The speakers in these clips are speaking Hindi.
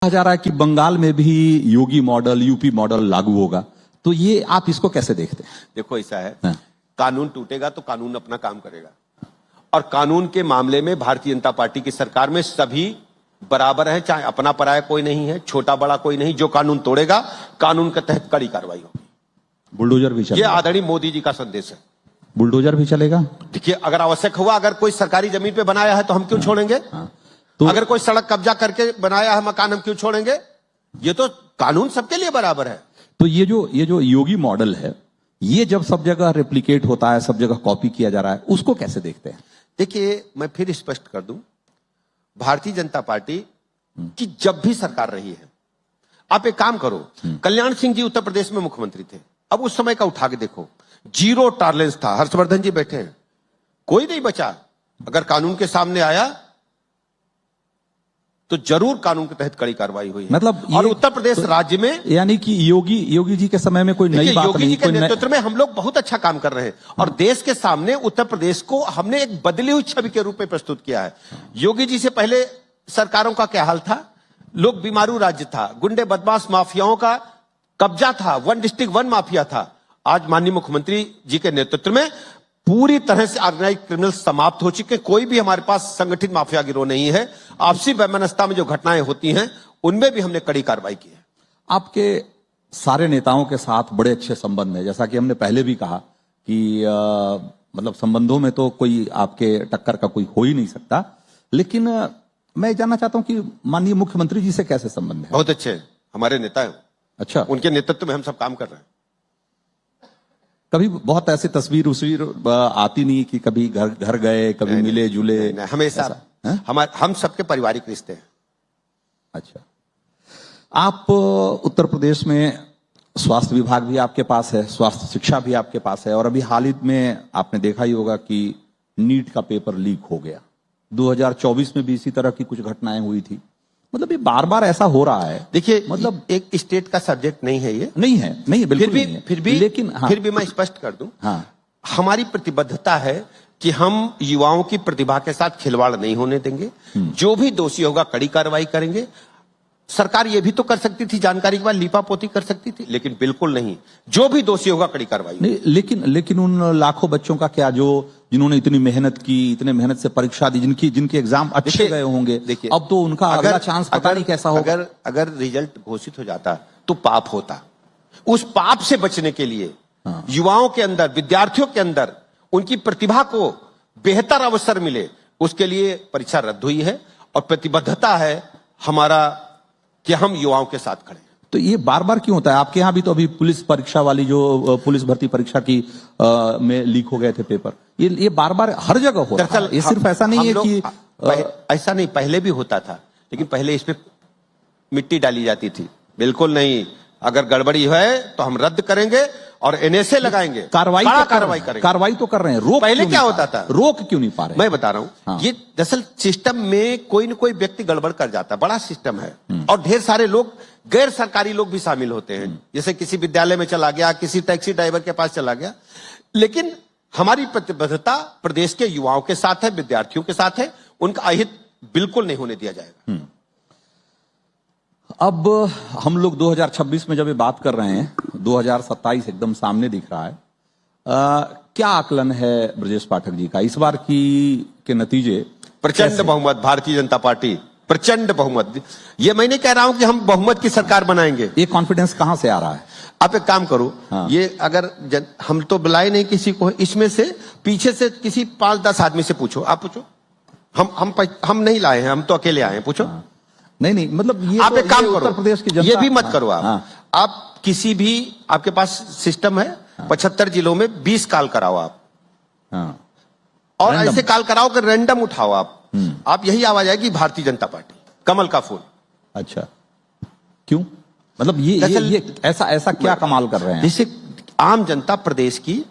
कहा जा रहा है कि बंगाल में भी योगी मॉडल, यूपी मॉडल लागू होगा, तो ये आप इसको कैसे देखते हैं? देखो ऐसा है, हाँ। कानून टूटेगा तो कानून अपना काम करेगा, और कानून के मामले में भारतीय जनता पार्टी की सरकार में सभी बराबर है, चाहे अपना पराया कोई नहीं है, छोटा बड़ा कोई नहीं। जो कानून तोड़ेगा कानून के तहत कड़ी कार्रवाई होगी। बुलडोजर भी ये चलेगा? आदरणीय मोदी जी का संदेश है। बुलडोजर भी चलेगा? देखिए, अगर आवश्यक हुआ, अगर कोई सरकारी जमीन पे बनाया है तो हम क्यों छोड़ेंगे? तो अगर कोई सड़क कब्जा करके बनाया है मकान, हम क्यों छोड़ेंगे? ये तो कानून सबके लिए बराबर है। तो ये जो योगी मॉडल है, ये जब सब जगह रेप्लिकेट होता है, सब जगह कॉपी किया जा रहा है, उसको कैसे देखते हैं? देखिए, मैं फिर स्पष्ट कर दूं, भारतीय जनता पार्टी की जब भी सरकार रही है, आप एक काम करो, कल्याण सिंह जी उत्तर प्रदेश में मुख्यमंत्री थे, अब उस समय का उठा के देखो, जीरो टॉलरेंस था। हर्षवर्धन जी बैठे हैं, कोई नहीं बचा। अगर कानून के सामने आया तो जरूर कानून के तहत कड़ी कार्रवाई हुई है। मतलब और उत्तर प्रदेश राज्य में, यानी कि योगी जी के समय में कोई नई बात योगी नहीं, जी के नेतृत्व में हम लोग बहुत अच्छा काम कर रहे हैं, और देश के सामने उत्तर प्रदेश को हमने एक बदली हुई छवि के रूप में प्रस्तुत किया है। योगी जी से पहले सरकारों का क्या हाल था? लोग बीमारू राज्य था, गुंडे बदमाश माफियाओं का कब्जा था, वन डिस्ट्रिक्ट वन माफिया था। आज माननीय मुख्यमंत्री जी के नेतृत्व में पूरी तरह से ऑर्गेनाइज क्रिमिनल समाप्त हो चुके। कोई भी हमारे पास संगठित माफिया गिरोह नहीं है। आपसी वैमनस्यता में जो घटनाएं होती हैं, उनमें भी हमने कड़ी कार्रवाई की है। आपके सारे नेताओं के साथ बड़े अच्छे संबंध है, जैसा कि हमने पहले भी कहा कि मतलब संबंधों में तो कोई आपके टक्कर का कोई हो ही नहीं सकता। लेकिन मैं जानना चाहता हूं कि माननीय मुख्यमंत्री जी से कैसे संबंध है? बहुत अच्छे हमारे नेता हैं। अच्छा, उनके नेतृत्व में हम सब काम कर रहे हैं। कभी बहुत ऐसी तस्वीर आती नहीं कि कभी घर गए, कभी मिले जुले? नहीं, हमेशा हम सबके पारिवारिक रिश्ते हैं। अच्छा, आप उत्तर प्रदेश में स्वास्थ्य विभाग भी आपके पास है, स्वास्थ्य शिक्षा भी आपके पास है, और अभी हाल ही में आपने देखा ही होगा कि नीट का पेपर लीक हो गया। 2024 में भी इसी तरह की कुछ घटनाएं हुई थी। मतलब ये बार बार ऐसा हो रहा है। देखिए, मतलब एक स्टेट का सब्जेक्ट नहीं है ये। नहीं है, बिल्कुल नहीं है। फिर भी लेकिन हाँ, फिर भी मैं स्पष्ट कर दूं, हाँ, हमारी प्रतिबद्धता है कि हम युवाओं की प्रतिभा के साथ खिलवाड़ नहीं होने देंगे। जो भी दोषी होगा कड़ी कार्रवाई करेंगे। सरकार ये भी तो कर सकती थी, जानकारी के बाद लीपापोती कर सकती थी, लेकिन बिल्कुल नहीं। जो भी दोषी होगा कड़ी कार्रवाई नहीं। लेकिन उन लाखों बच्चों का क्या, जो जिन्होंने इतनी मेहनत की, इतने मेहनत से परीक्षा दी, जिनके एग्जाम अच्छे गए होंगे, देखिए, अब तो उनका अगला चांस पता नहीं कैसा होगा। अगर रिजल्ट घोषित हो जाता तो पाप होता। उस पाप से बचने के लिए युवाओं के अंदर, विद्यार्थियों के अंदर उनकी प्रतिभा को बेहतर अवसर मिले, उसके लिए परीक्षा रद्द हुई है, और प्रतिबद्धता है हमारा कि हम युवाओं के साथ खड़े। तो ये बार बार क्यों होता है? आपके यहाँ भी तो अभी पुलिस परीक्षा वाली, जो पुलिस भर्ती परीक्षा की में लीक हो गए थे पेपर, ये बार बार हर जगह हो रहा है। ये सिर्फ ऐसा नहीं है कि ऐसा नहीं, पहले भी होता था, लेकिन पहले इसमें मिट्टी डाली जाती थी। बिल्कुल नहीं, अगर गड़बड़ी है तो हम रद्द करेंगे और एनएसए लगाएंगे, कार्रवाई करेंगे। कार्रवाई तो कर रहे हैं। रोक पहले क्या होता था? रोक क्यों नहीं पा रहे? मैं बता रहा हूं, हाँ। ये दरअसल सिस्टम में कोई न कोई व्यक्ति गड़बड़ कर जाता है। बड़ा सिस्टम है, और ढेर सारे लोग, गैर सरकारी लोग भी शामिल होते हैं। जैसे किसी विद्यालय में चला गया, किसी टैक्सी ड्राइवर के पास चला गया। लेकिन हमारी प्रतिबद्धता प्रदेश के युवाओं के साथ है, विद्यार्थियों के साथ है। उनका अहित बिल्कुल नहीं होने दिया जाएगा। अब हम लोग 2026 में जब ये बात कर रहे हैं, 2027 एकदम सामने दिख रहा है। क्या आकलन है ब्रजेश पाठक जी का इस बार के नतीजे? प्रचंड बहुमत, भारतीय जनता पार्टी प्रचंड बहुमत। ये मैं नहीं कह रहा हूं कि हम बहुमत की सरकार बनाएंगे। ये कॉन्फिडेंस कहां से आ रहा है? आप एक काम करो, हाँ। ये अगर हम तो बुलाए नहीं किसी को, इसमें से पीछे से किसी 5-10 आदमी से पूछो। आप पूछो, हम नहीं लाए हैं, हम तो अकेले आए हैं, पूछो। हाँ। नहीं, मतलब ये आप तो, एक काम करो, उत्तर प्रदेश की जनता, ये भी मत करो आप। हाँ। आप किसी भी, आपके पास सिस्टम है, 75 जिलों में 20 कॉल कराओ आप। हाँ। और ऐसे कॉल कराओ कि रैंडम उठाओ आप यही आवाज आएगी, भारतीय जनता पार्टी, कमल का फूल। अच्छा, क्यों? मतलब ये ऐसा क्या कमाल कर रहे हैं? जैसे आम जनता प्रदेश की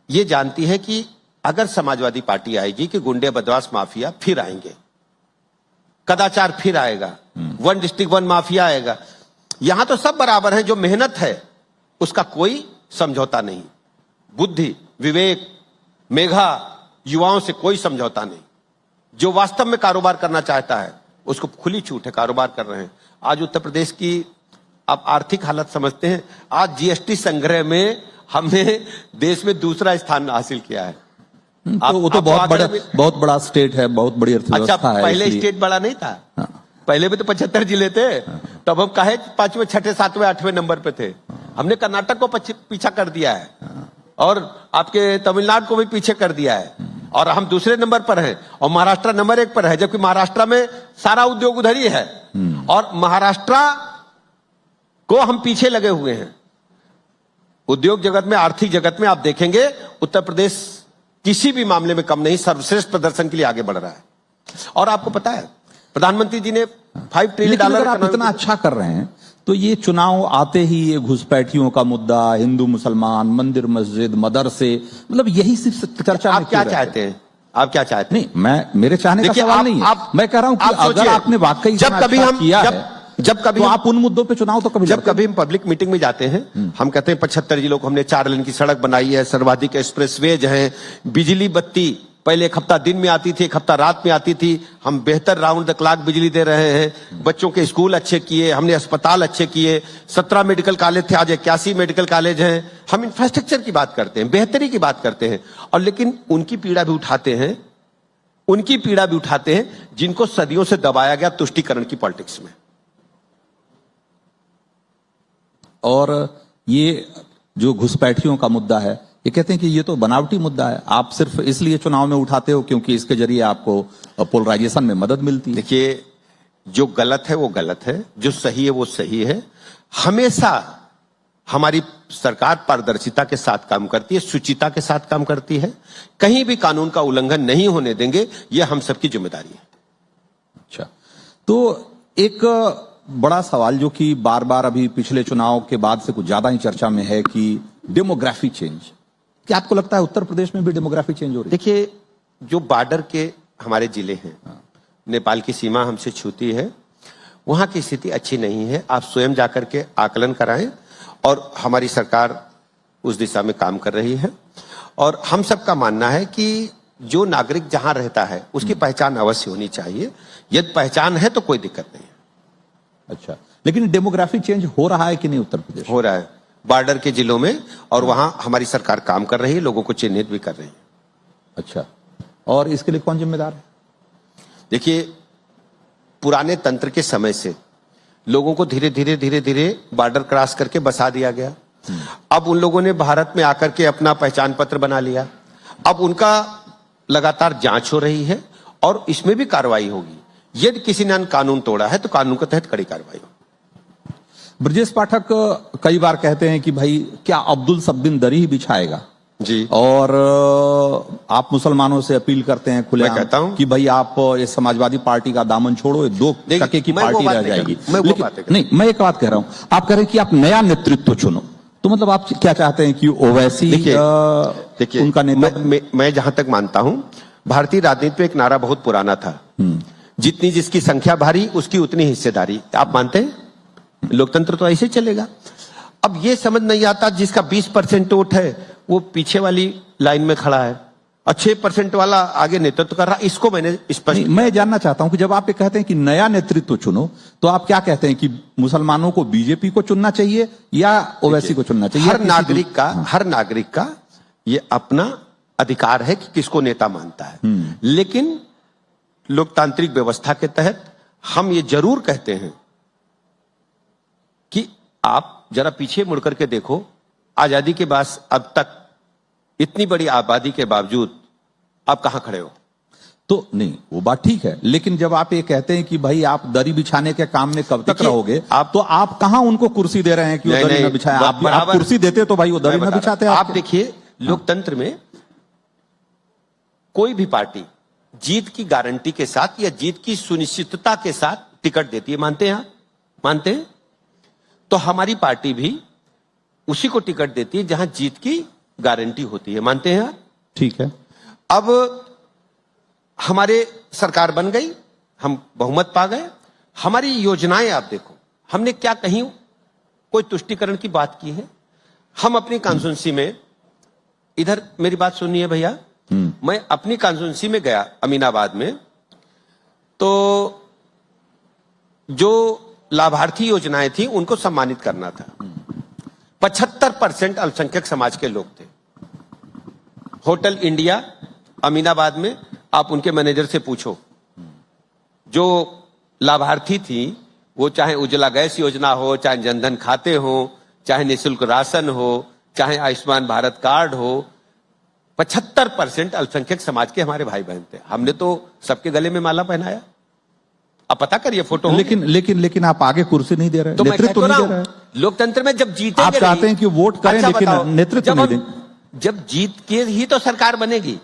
ये जानती है कि अगर समाजवादी पार्टी आएगी कि गुंडे बदमाश माफिया फिर आएंगे, कदाचार फिर आएगा, वन डिस्ट्रिक्ट वन माफिया आएगा। यहां तो सब बराबर हैं, जो मेहनत है उसका कोई समझौता नहीं, बुद्धि, विवेक, मेघा, युवाओं से कोई समझौता नहीं। जो वास्तव में कारोबार करना चाहता है उसको खुली छूट है, कारोबार कर रहे हैं। आज उत्तर प्रदेश की आप आर्थिक हालत समझते हैं। आज जीएसटी संग्रह में हमने देश में दूसरा स्थान हासिल किया है। तो वो तो बहुत बड़ा स्टेट है, बहुत बड़ी अर्थव्यवस्था अच्छा, है। पहले स्टेट बड़ा नहीं था। पहले भी तो 75 जिले थे, तब हम काहे 5वें 6ठे 7वें 8वें नंबर पे थे। हमने कर्नाटक को पीछा कर दिया है और आपके तमिलनाडु को भी पीछे कर दिया है, और हम दूसरे नंबर पर हैं, और महाराष्ट्र नंबर 1 पर है, जबकि महाराष्ट्र में सारा उद्योग उधर ही है, और महाराष्ट्र को हम पीछे लगे हुए हैं। उद्योग जगत में, आर्थिक जगत में आप देखेंगे उत्तर प्रदेश किसी भी मामले में कम नहीं, सर्वश्रेष्ठ प्रदर्शन के लिए आगे बढ़ रहा है। और आपको पता है प्रधानमंत्री जी ने $5 ट्रिलियन आप इतना अच्छा कर रहे हैं, तो ये चुनाव आते ही ये घुसपैठियों का मुद्दा, हिंदू मुसलमान, मंदिर मस्जिद, मदरसे, मतलब यही सिर्फ चर्चा में आप क्या चाहते हैं? आप क्या चाहते हैं? नहीं, मैं मेरे चाहने का सवाल नहीं है। मैं कह रहा हूं कि अगर आपने वाकई जब कभी हम किया है, जब कभी तो आप उन मुद्दों पे चुनाव तो कभी जब कभी हम पब्लिक मीटिंग में जाते हैं, हम कहते हैं 75 जिलों को हमने 4 लेन की सड़क बनाई है, सर्वाधिक एक्सप्रेसवेज हैं, बिजली बत्ती पहले 1 हफ्ता दिन में आती थी, 1 हफ्ता रात में आती थी, हम बेहतर राउंड द क्लॉक बिजली दे रहे हैं, बच्चों के स्कूल अच्छे किए, हमने अस्पताल अच्छे किए, 17 मेडिकल कॉलेज थे, आज 81 मेडिकल कॉलेज हैं। हम इंफ्रास्ट्रक्चर की बात करते हैं, बेहतरी की बात करते हैं, और लेकिन उनकी पीड़ा भी उठाते हैं जिनको सदियों से दबाया गया तुष्टीकरण की पॉलिटिक्स में। और ये जो घुसपैठियों का मुद्दा है, ये कहते हैं कि ये तो बनावटी मुद्दा है, आप सिर्फ इसलिए चुनाव में उठाते हो क्योंकि इसके जरिए आपको पोलराइजेशन में मदद मिलती है। देखिए, जो गलत है वो गलत है, जो सही है वो सही है। हमेशा हमारी सरकार पारदर्शिता के साथ काम करती है, शुचिता के साथ काम करती है, कहीं भी कानून का उल्लंघन नहीं होने देंगे, यह हम सबकी जिम्मेदारी है। अच्छा, तो एक बड़ा सवाल जो कि बार बार अभी पिछले चुनाव के बाद से कुछ ज्यादा ही चर्चा में है कि डेमोग्राफी चेंज। क्या आपको लगता है उत्तर प्रदेश में भी डेमोग्राफी चेंज हो रही है? देखिए, जो बॉर्डर के हमारे जिले हैं, नेपाल की सीमा हमसे छूती है, वहां की स्थिति अच्छी नहीं है। आप स्वयं जाकर के आकलन कराएं, और हमारी सरकार उस दिशा में काम कर रही है। और हम सबका मानना है कि जो नागरिक जहां रहता है उसकी पहचान अवश्य होनी चाहिए। यदि पहचान है तो कोई दिक्कत नहीं है। अच्छा, लेकिन डेमोग्राफी चेंज हो रहा है कि नहीं उत्तर प्रदेश? हो रहा है बॉर्डर के जिलों में, और वहां हमारी सरकार काम कर रही है, लोगों को चिन्हित भी कर रही है। अच्छा, और इसके लिए कौन जिम्मेदार है? देखिए, पुराने तंत्र के समय से लोगों को धीरे धीरे बॉर्डर क्रॉस करके बसा दिया गया। अब उन लोगों ने भारत में आकर के अपना पहचान पत्र बना लिया। अब उनका लगातार जांच हो रही है, और इसमें भी कार्रवाई होगी। यदि किसी ने कानून तोड़ा है तो कानून के तहत कड़ी कार्रवाई होगी। ब्रजेश पाठक कई बार कहते हैं कि भाई क्या अब्दुल सब्बिन दरी ही बिछाएगा जी, और आप मुसलमानों से अपील करते हैं खुले मैं कहता हूं कि भाई आप ये समाजवादी पार्टी का दामन छोड़ो, ये 2 टके की पार्टी रह जाएगी। नहीं, मैं एक बात कह रहा हूं, आप कह रहे हैं कि आप नया नेतृत्व चुनो, तो मतलब आप क्या चाहते हैं कि ओवैसी देखिए उनका नेता? मैं जहां तक मानता हूं, भारतीय राजनीति में एक नारा बहुत पुराना था, जितनी जिसकी संख्या भारी उसकी उतनी हिस्सेदारी। आप मानते हैं? लोकतंत्र तो ऐसे चलेगा। अब ये समझ नहीं आता, जिसका 20% वोट है वो पीछे वाली लाइन में खड़ा है, और 6% वाला आगे नेतृत्व कर रहा। इसको मैंने स्पष्ट, मैं जानना चाहता हूं कि जब आप ये कहते हैं कि नया नेतृत्व चुनो, तो आप क्या कहते हैं कि मुसलमानों को बीजेपी को चुनना चाहिए या ओवैसी को चुनना चाहिए? हर नागरिक का ये अपना अधिकार है कि किसको नेता मानता है, लेकिन लोकतांत्रिक व्यवस्था के तहत हम ये जरूर कहते हैं कि आप जरा पीछे मुड़ करके देखो, आजादी के बाद अब तक इतनी बड़ी आबादी के बावजूद आप कहां खड़े हो? तो नहीं, वो बात ठीक है, लेकिन जब आप ये कहते हैं कि भाई आप दरी बिछाने के काम में कब तक रहोगे, तो आप कहां उनको कुर्सी दे रहे हैं कि वो दरी न बिछाए? आप कुर्सी देते तो भाई वो दरी न बिछाते। आप देखिए, लोकतंत्र में कोई भी पार्टी जीत की गारंटी के साथ या जीत की सुनिश्चितता के साथ टिकट देती है। मानते हैं आप? मानते हैं? तो हमारी पार्टी भी उसी को टिकट देती है जहां जीत की गारंटी होती है। मानते हैं आप? ठीक है। अब हमारे सरकार बन गई, हम बहुमत पा गए, हमारी योजनाएं आप देखो, हमने क्या कहीं कोई तुष्टीकरण की बात की है? हम अपनी कॉन्स्टिट्यूंसी में, इधर मेरी बात सुनिए भैया, मैं अपनी कॉन्स्टिट्यूंसी में गया अमीनाबाद में, तो जो लाभार्थी योजनाएं थी उनको सम्मानित करना था। 75% अल्पसंख्यक समाज के लोग थे। होटल इंडिया अमीनाबाद में आप उनके मैनेजर से पूछो, जो लाभार्थी थी वो चाहे उज्ज्वला गैस योजना हो, चाहे जनधन खाते हो, चाहे निःशुल्क राशन हो, चाहे आयुष्मान भारत कार्ड हो, 75% अल्पसंख्यक समाज के हमारे भाई बहन थे। हमने तो सबके गले में माला पहनाया। अब पता करिए फोटो। लेकिन आप आगे कुर्सी नहीं दे रहे, तो नेतृत्व नहीं दे रहे। लोकतंत्र में जब जीतेंगे, आप चाहते हैं कि वोट करें, लेकिन नेतृत्व नहीं दें। जब जीत के ही तो सरकार बनेगी।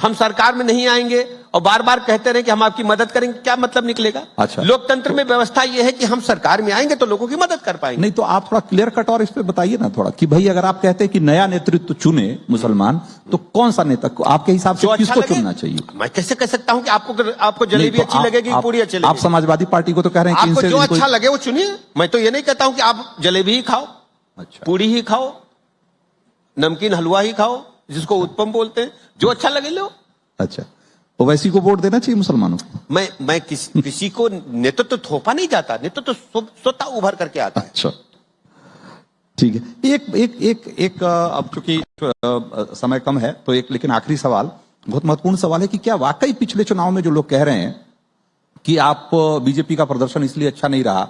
हम सरकार में नहीं आएंगे और बार बार कहते रहे कि हम आपकी मदद करेंगे, क्या मतलब निकलेगा? अच्छा, लोकतंत्र में व्यवस्था यह है कि हम सरकार में आएंगे तो लोगों की मदद कर पाएंगे। नहीं तो आप थोड़ा क्लियर कट और इस पे बताइए ना थोड़ा कि भाई अगर आप कहते हैं कि नया नेतृत्व चुने मुसलमान, तो कौन सा नेता आपके हिसाब से किसको चुनना चाहिए? मैं कैसे कह सकता हूं कि आपको जलेबी तो अच्छी लगेगी, पूरी अच्छी लगेगी? आप समाजवादी पार्टी को तो कह रहे हैं कि आपको जो अच्छा लगे वो चुनिए। मैं तो ये नहीं कहता हूं कि आप जलेबी ही खाओ, अच्छा, पूरी ही खाओ, नमकीन हलवा ही खाओ, जिसको उत्पम बोलते हैं, जो अच्छा लगे लो। अच्छा, ओवैसी को वोट देना चाहिए मुसलमानों को? मैं किसी को नेतृत्व तो थोपा नहीं जाता, नेतृत्व तो स्वतः उभर करके आता है। अच्छा, ठीक है। एक अब चूंकि समय कम है तो एक लेकिन आखिरी सवाल, बहुत महत्वपूर्ण सवाल है कि क्या वाकई पिछले चुनाव में जो लोग कह रहे हैं कि आप बीजेपी का प्रदर्शन इसलिए अच्छा नहीं रहा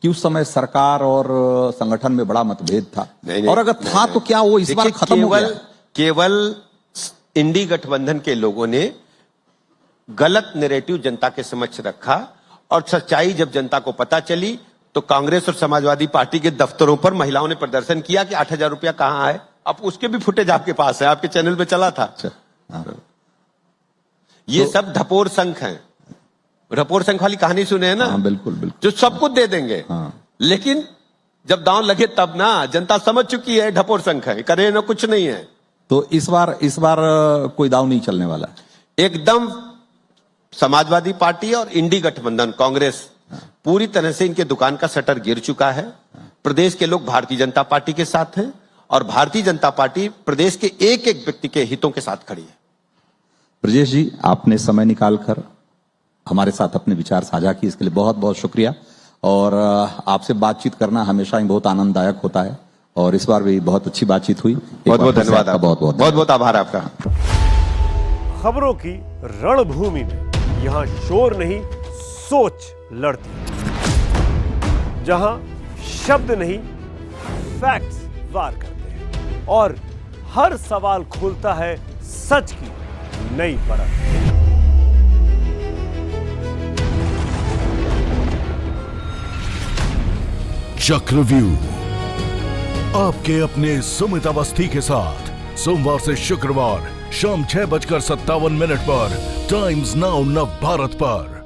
कि उस समय सरकार और संगठन में बड़ा मतभेद था, और अगर था तो क्या वो इस बार खत्म हो गया? केवल इंडी गठबंधन के लोगों ने गलत नैरेटिव जनता के समक्ष रखा, और सच्चाई जब जनता को पता चली तो कांग्रेस और समाजवादी पार्टी के दफ्तरों पर महिलाओं ने प्रदर्शन किया कि 8,000 रुपया कहां है। अब उसके भी फुटेज आपके पास है, आपके चैनल पे चला था। ये सब ढपोर संख हैं। ढपोर संख वाली कहानी सुने हैं ना? बिल्कुल बिल्कुल, जो सब कुछ दे देंगे। लेकिन जब दांव लगे तब ना, जनता समझ चुकी है ढपोर संख है, करे ना कुछ नहीं है। तो इस बार कोई दांव नहीं चलने वाला। एकदम समाजवादी पार्टी और इंडी गठबंधन कांग्रेस पूरी तरह से इनके दुकान का शटर गिर चुका है। प्रदेश के लोग भारतीय जनता पार्टी के साथ हैं, और भारतीय जनता पार्टी प्रदेश के एक एक व्यक्ति के हितों के साथ खड़ी है। ब्रजेश जी, आपने समय निकालकर हमारे साथ अपने विचार साझा किए, इसके लिए बहुत बहुत शुक्रिया। और आपसे बातचीत करना हमेशा ही बहुत आनंददायक होता है, और इस बार भी बहुत अच्छी बातचीत हुई। बहुत बहुत धन्यवाद, बहुत बहुत आभार आपका। खबरों की रणभूमि में यहाँ शोर नहीं, सोच लड़ती है। जहां शब्द नहीं, फैक्ट्स वार करते हैं, और हर सवाल खोलता है सच की नई परत। चक्रव्यूह आपके अपने सुमित अवस्थी के साथ सोमवार से शुक्रवार शाम 6:57 पर टाइम्स नाउ नव भारत पर।